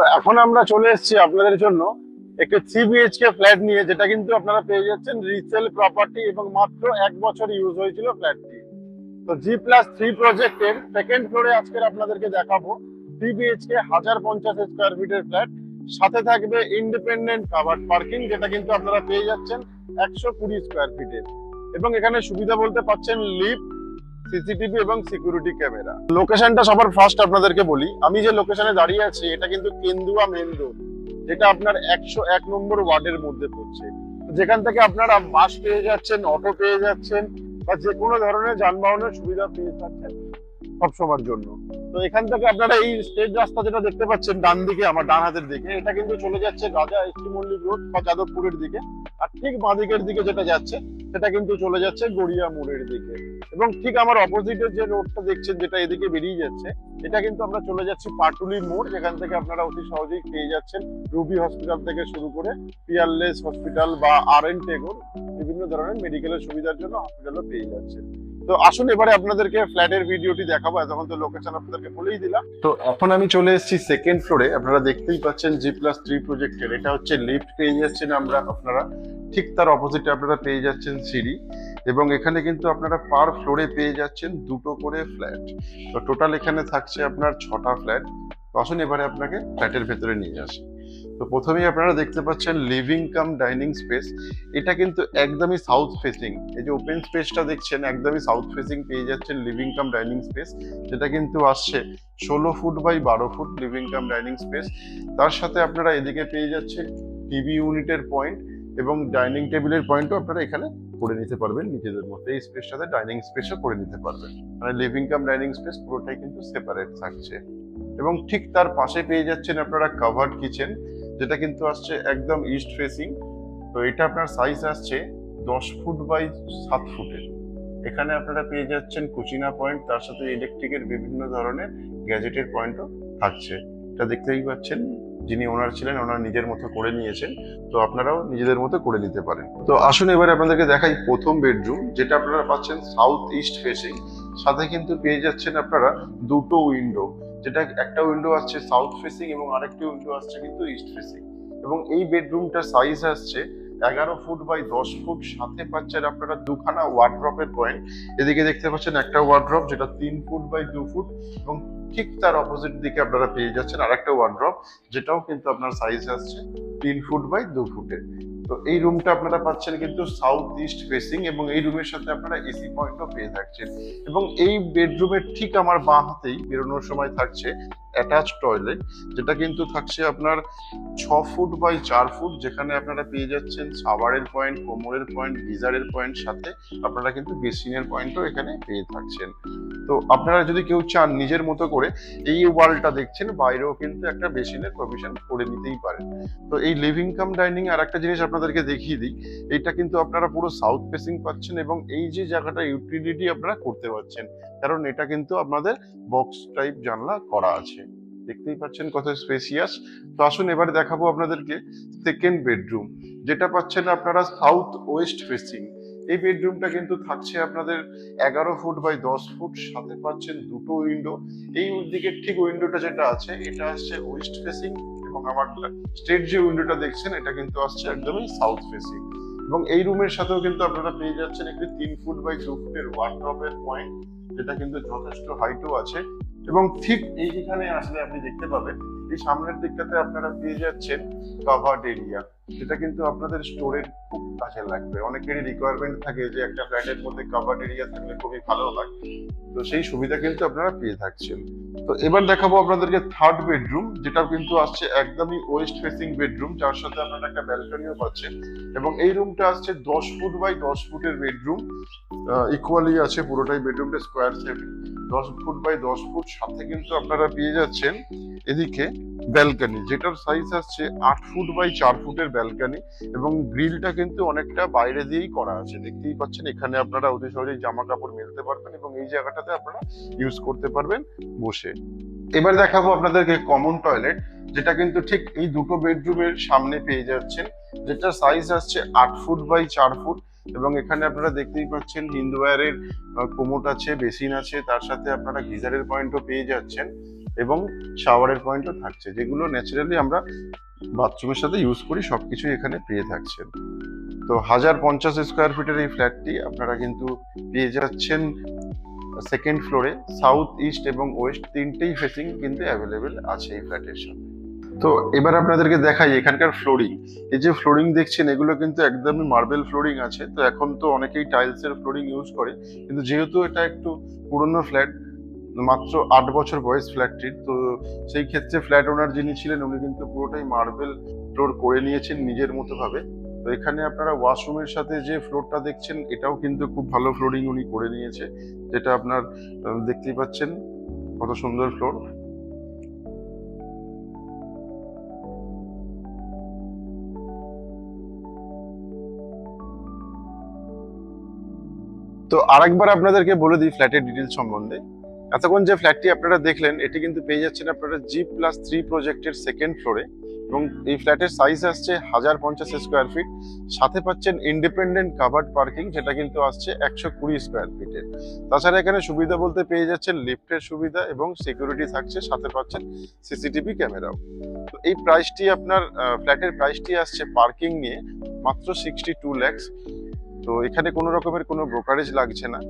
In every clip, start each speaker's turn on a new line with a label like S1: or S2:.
S1: তো এখন আমরা চলে এসেছি আপনাদের জন্য একটি 3 BHK ফ্ল্যাট নিয়ে, যেটা কিন্তু আপনারা পেয়ে যাচ্ছেন রিসেল প্রপার্টি এবং মাত্র 1 বছর ইউজ হয়েছিল ফ্ল্যাটটি। তো G+3 প্রজেক্টের সেকেন্ড ফ্লোরে আজকের আপনাদেরকে দেখাবো 3 BHK 1050 স্কোয়ার ফিটের ফ্ল্যাট, সাথে থাকবে ইন্ডিপেন্ডেন্ট কাভার্ড পার্কিং, যেটা কিন্তু আপনারা পেয়ে যাচ্ছেন 120 স্কোয়ার ফিটের। এবং এখানে সুবিধা বলতে পাচ্ছেন লিফট, সিসিটিভি এবং সিকিউরিটি ক্যামেরা। লোকেশনটা সবার ফার্স্ট আপনাদেরকে বলি, আমি যে লোকেশনে দাঁড়িয়ে আছি এটা কিন্তু কেন্দুয়া মেন রোড, যেটা আপনার 101 নম্বর ওয়ার্ডের মধ্যে পড়ছে। যেখান থেকে আপনারা বাস পেয়ে যাচ্ছেন, অটো পেয়ে যাচ্ছেন বা যে কোনো ধরনের যানবাহনের সুবিধা পেয়ে যাচ্ছেন সব সময়ের জন্য। তো এখান থেকে আপনারা এই স্টেট রাস্তা যেটা দেখতে পাচ্ছেন ডান দিকে, আমার ডান হাতের দিকে, এটা কিন্তু চলে যাচ্ছে রাজা এসটি মল্লিক রোড বা যাদবপুরের দিকে। আর ঠিক বাঁ দিকের দিকে যেটা যাচ্ছে সেটা কিন্তু চলে যাচ্ছে গড়িয়া মোড়ের দিকে। এবং ঠিক আমার অপোজিটের যে রোডটা দেখছেন, যেটা এদিকে বেরিয়ে যাচ্ছে, এটা কিন্তু আমরা চলে যাচ্ছি পাটুলি মোড়, যেখান থেকে আপনারা অতি সহজেই পেয়ে যাচ্ছেন রুবি হসপিটাল থেকে শুরু করে পিয়ারলেস হসপিটাল বা RN টেগোর বিভিন্ন ধরনের মেডিকেলের সুবিধার জন্য হসপিটালও পেয়ে যাচ্ছেন। তো আসুন এবারে আপনাদেরকে ফ্ল্যাটের ভিডিওটি দেখাবো। তখন তো লোকেশন আপনাদেরকে বলেই দিলাম। তো এখন আমি চলে এসেছি সেকেন্ড ফ্লোরে। আপনারা দেখতেই পাচ্ছেন G+3 প্রজেক্টের এটা হচ্ছে লিফট পেয়ে যাচ্ছেন আমরা, আপনারা ঠিক তার অপোজিটে আপনারা পেয়ে যাচ্ছেন সিঁড়ি। এবং এখানে কিন্তু আপনারা পার ফ্লোরে পেয়ে যাচ্ছেন দুটো করে ফ্ল্যাট। তো টোটাল এখানে থাকছে আপনার 6টা ফ্ল্যাট। তো আসুন এবারে আপনাকে ফ্ল্যাটের ভেতরে নিয়ে আসি। তো প্রথমেই আপনারা দেখতে পাচ্ছেন লিভিং কাম ডাইনিং স্পেস। এটা কিন্তু একদমই সাউথ ফেসিং। এই যে ওপেন স্পেসটা দেখছেন একদমই সাউথ ফেসিং পেয়ে যাচ্ছেন লিভিং কাম ডাইনিং স্পেস, যেটা কিন্তু আসছে 16 feet by 12 feet living cum dining space. তার সাথে আপনারা এদিকে পেয়ে যাচ্ছেন টিভি ইউনিটের পয়েন্ট এবং ডাইনিং টেবিলের পয়েন্টও আপনারা এখানে করে নিতে পারবেন নিজেদের মধ্যে। এই স্পেসটাতে ডাইনিং স্পেসও করে নিতে পারবেন, মানে লিভিং কাম ডাইনিং স্পেস পুরোটাই কিন্তু সেপারেট থাকছে। এবং ঠিক তার পাশে পেয়ে যাচ্ছেন আপনারা কাভার্ড কিচেন, যেটা কিন্তু আসছে একদম ইস্ট ফেসিং। তো এটা আপনার সাইজ আসছে 10 ফুট বাই 7 ফুটের। এখানে আপনারা পেয়ে যাচ্ছেন কুচিনা পয়েন্ট, তার সাথে ইলেকট্রিকের বিভিন্ন ধরনের গ্যাজেটের পয়েন্টও থাকছে। এটা দেখতেই পাচ্ছেন যিনি ওনার ছিলেন ওনার নিজের মতো করে নিয়েছেন। তো আপনারাও নিজেদের মতো করে নিতে পারেন। তো আসুন এবারে আপনাদেরকে দেখাই প্রথম বেডরুম, যেটা আপনারা পাচ্ছেন সাউথ ইস্ট ফেসিং। সাথে কিন্তু পেয়ে যাচ্ছেন আপনারা দুটো উইন্ডো, যেটা একটা উইন্ডো আসছে সাউথ ফেসিং এবং আরেকটি উইন্ডো আসছে কিন্তু ইস্ট ফেসিং। এবং এই বেডরুমটার সাইজ আসছে 11 ফুট বাই 10 ফুট। সাথে পাচ্ছেন আপনারা দুখানা ওয়ার্ড্রপের পয়েন্ট। এদিকে দেখতে পাচ্ছেন একটা ওয়ার্ড্রপ যেটা 3 ফুট বাই 2 ফুট এবং ঠিক তার অপোজিট দিকে আপনারা পেয়ে যাচ্ছেন আরেকটা ওয়ার্ড্রপ, যেটাও কিন্তু আপনার সাইজ আসছে 3 ফুট বাই 2 ফুটের। তো এই রুমটা আপনারা পাচ্ছেন কিন্তু সাউথ ইস্ট ফেসিং এবং এই রুমের সাথে আপনারা এসি পয়েন্টও পেয়ে থাকছেন। এবং এই বেডরুমের ঠিক আমার বাঁ হাতেই বেরোনোর সময় থাকছে অ্যাটাচ টয়লেট, যেটা কিন্তু থাকছে আপনার 6 ফুট বাই 4 ফুট, যেখানে আপনারা পেয়ে যাচ্ছেন শাওয়ারের পয়েন্ট, কোমরের পয়েন্ট, গিজারের পয়েন্ট, সাথে আপনারা কিন্তু বেসিনের পয়েন্টও এখানে পেয়ে থাকছেন। তো আপনারা যদি কেউ চান নিজের মতো করে, এই ওয়ালটা দেখছেন বাইরেও কিন্তু একটা বেসিনের প্রভিশন করে নিতেই পারেন। তো এই লিভিং কাম ডাইনিং আর একটা জিনিস আপনাদেরকে দেখিয়ে দিই, এইটা কিন্তু আপনারা পুরো সাউথ ফেসিং পাচ্ছেন এবং এই যে জায়গাটা ইউটিলিটি আপনারা করতে পারছেন, কারণ এটা কিন্তু আপনাদের বক্স টাইপ জানলা করা আছে। দেখতেই পাচ্ছেন কত স্পেসিয়াস। তো আসুন এবারে দেখাবো আপনাদেরকে সেকেন্ড বেডরুম, যেটা পাচ্ছেন আপনারা সাউথ ওয়েস্ট ফেসিং। এই বেডরুমটা কিন্তু থাকছে আপনাদের 11 ফুট বাই 10 ফুট। সাথে পাচ্ছেন দুটো উইন্ডো। এই দিকের ঠিক উইন্ডোটা যেটা আছে এটা আসছে ওয়েস্ট ফেসিং এবং আমার স্ট্রেট যে উইন্ডোটা দেখছেন এটা কিন্তু আসছে একদমই সাউথ ফেসিং। এবং এই রুমের সাথেও কিন্তু আপনারা পেয়ে যাচ্ছেন একটি 3 ফুট বাই 2 ফুটের ওয়ার্ড্রপের পয়েন্ট, যেটা কিন্তু যথেষ্ট হাইটও আছে। এবং ঠিক এইখানে আসলে আপনি দেখতে পাবেন এই সামনের দিকটাতে আপনারা পেয়ে যাচ্ছেন কাভার্ড এরিয়া, যেটা কিন্তু আপনাদের স্টোরের খুব কাজে লাগবে। অনেকেরই রিকোয়ারমেন্ট থাকে যে একটা ফ্ল্যাটের মধ্যে কাভার্ড এরিয়া থাকলে খুবই ভালো হয়। তো সেই সুবিধা কিন্তু আপনারা পেয়ে থাকছেন। তো এবার দেখাবো আপনাদেরকে থার্ড বেডরুম, যেটা কিন্তু আসছে একদমই ওয়েস্ট ফেসিং বেডরুম, যার সাথে আপনারা একটা ব্যালকনিও পাচ্ছেন। এবং এই রুমটা আসছে 10 ফুট বাই 10 ফুটের বেডরুম, ইকুয়ালি আছে পুরোটাই বেডরুমটা square shape, 10 foot by 10 foot. সাথে কিন্তু আপনারা পেয়ে যাচ্ছেন এদিকে ব্যালকনি, যেটার সাইজ আসছে 8 ফুট বাই 4 ফুটের ব্যালকনি। এবং গ্রিলটা কিন্তু অনেকটা বাইরে দিয়েই করা আছে, দেখতেই পাচ্ছেন। এখানে আপনারা অতি সহজেই জামা কাপড় মেলতে পারবেন এবং এই জায়গাটাতে আপনারা ইউজ করতে পারবেন বসে। এবার দেখাবো আপনাদেরকে কমন টয়লেট, যেটা কিন্তু ঠিক এই দুটো বেডরুমের সামনে পেয়ে যাচ্ছেন, যেটা সাইজ আসছে 8 ফুট বাই 4 ফুট। এবং এখানে আপনারা দেখতেই পাচ্ছেন হিন্দওয়্যারের কোমোট আছে, বেসিন আছে, তার সাথে আপনারা গিজারের পয়েন্টও পেয়ে যাচ্ছেন। এবং শাওয়ারের পয়েন্টও থাকছে, যেগুলো ন্যাচারালি আমরা বাথরুমের সাথে ইউজ করি, সবকিছুই এখানে পেয়ে থাকছেন। তো 1050 স্কোয়ার ফিটের এই ফ্ল্যাটটি আপনারা কিন্তু পেয়ে যাচ্ছেন সেকেন্ড ফ্লোরে। সাউথ, ইস্ট এবং ওয়েস্ট তিনটেই ফেসিং কিন্তু অ্যাভেলেবেল আছে এই ফ্ল্যাটের সাথে। তো এবার আপনাদেরকে দেখাই এখানকার ফ্লোরিং। এই যে ফ্লোরিং দেখছেন, এগুলো কিন্তু একদমই মার্বেল ফ্লোরিং আছে। তো এখন তো অনেকেই টাইলসের ফ্লোরিং ইউজ করে, কিন্তু যেহেতু এটা একটু পুরনো ফ্ল্যাট, মাত্র 8 বছর বয়স ফ্ল্যাটটির, তো সেই ক্ষেত্রে ফ্ল্যাট ওনার যিনি ছিলেন উনি কিন্তু পুরোটাই মার্বেল ফ্লোর করে নিয়েছেন নিজের মতো ভাবে। তো এখানে আপনারা ওয়াশরুমের সাথে যে ফ্লোরটা দেখছেন, এটাও কিন্তু খুব ভালো ফ্লোরিং উনি করে নিয়েছে, যেটা আপনার দেখতেই পাচ্ছেন কত সুন্দর ফ্লোর। তো আরেকবার আপনাদেরকে বলে দিই ফ্ল্যাটের ডিটেলস সম্বন্ধে। এতক্ষণ যে ফ্ল্যাটটি আপনারা দেখলেন, এটি কিন্তু পেয়ে যাচ্ছেন আপনারা G+3 প্রজেক্টের সেকেন্ড ফ্লোরে, এবং এই ফ্ল্যাটের সাইজ আসছে 1050 স্কোয়ার ফিট। সাথে পাচ্ছেন ইন্ডিপেন্ডেন্ট কাভার্ড পার্কিং, যেটা কিন্তু আসছে 120 স্কোয়ার ফিটের। তাছাড়া এখানে সুবিধা বলতে পেয়ে যাচ্ছেন লিফটের সুবিধা এবং সিকিউরিটি থাকছে, সাথে পাচ্ছেন সিসিটিভি ক্যামেরাও। তো এই প্রাইসটি আপনার ফ্ল্যাটের প্রাইসটি আসছে পার্কিং নিয়ে মাত্র 62 lakhs। তো এখানে কোনো রকমের কোনো ব্রোকারেজ লাগছে না।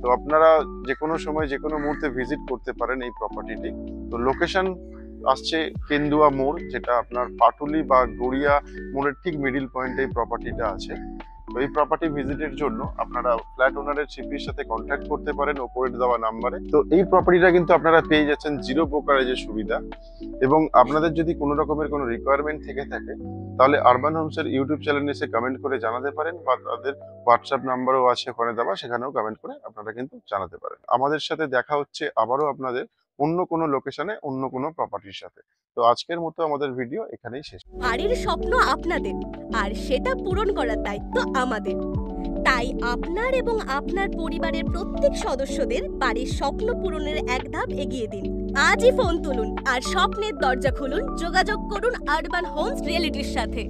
S1: তো আপনারা যে কোনো সময় যে কোনো মুহূর্তে ভিজিট করতে পারেন এই প্রপার্টিটি। তো লোকেশন আসছে কেন্দুয়া মোড়, যেটা আপনার পাটুলি বা গড়িয়া মোড়ের ঠিক মিডিল পয়েন্টে এই প্রপার্টিটা আছে। তো এই প্রপার্টি ভিজিটের জন্য আপনারা ফ্ল্যাট ওনারের সিপির সাথে কন্ট্যাক্ট করতে পারেন ওপরে দেওয়া নাম্বারে। তো এই প্রপার্টিটা কিন্তু আপনারা পেয়ে যাচ্ছেন জিরো ব্রোকারেজের সুবিধা। এবং আপনাদের যদি কোনো রকমের কোনো রিকোয়ারমেন্ট থেকে থাকে, তাহলে আরবান হোমসের ইউটিউব চ্যানেলে এসে কমেন্ট করে জানাতে পারেন, বা তাদের হোয়াটসঅ্যাপ নাম্বারও আছে ওখানে দেওয়া, সেখানেও কমেন্ট করে আপনারা কিন্তু জানাতে পারেন। আমাদের সাথে দেখা হচ্ছে আবারও আপনাদের অন্য কোনো লোকেশনে অন্য কোনো প্রপার্টির সাথে। তো আজকের মতো আমাদের ভিডিও এখানেই শেষ।
S2: বাড়ির স্বপ্ন আপনাদের, আর সেটা পূরণ করার দায়িত্ব আমাদের। তাই আপনার এবং আপনার পরিবারের প্রত্যেক সদস্যদের বাড়ির স্বপ্ন পূরণের এক ধাপ এগিয়ে দিন। আজই ফোন তুলুন আর স্বপ্নের দরজা খুলুন। যোগাযোগ করুন আরবান হোমস রিয়েলিটির সাথে।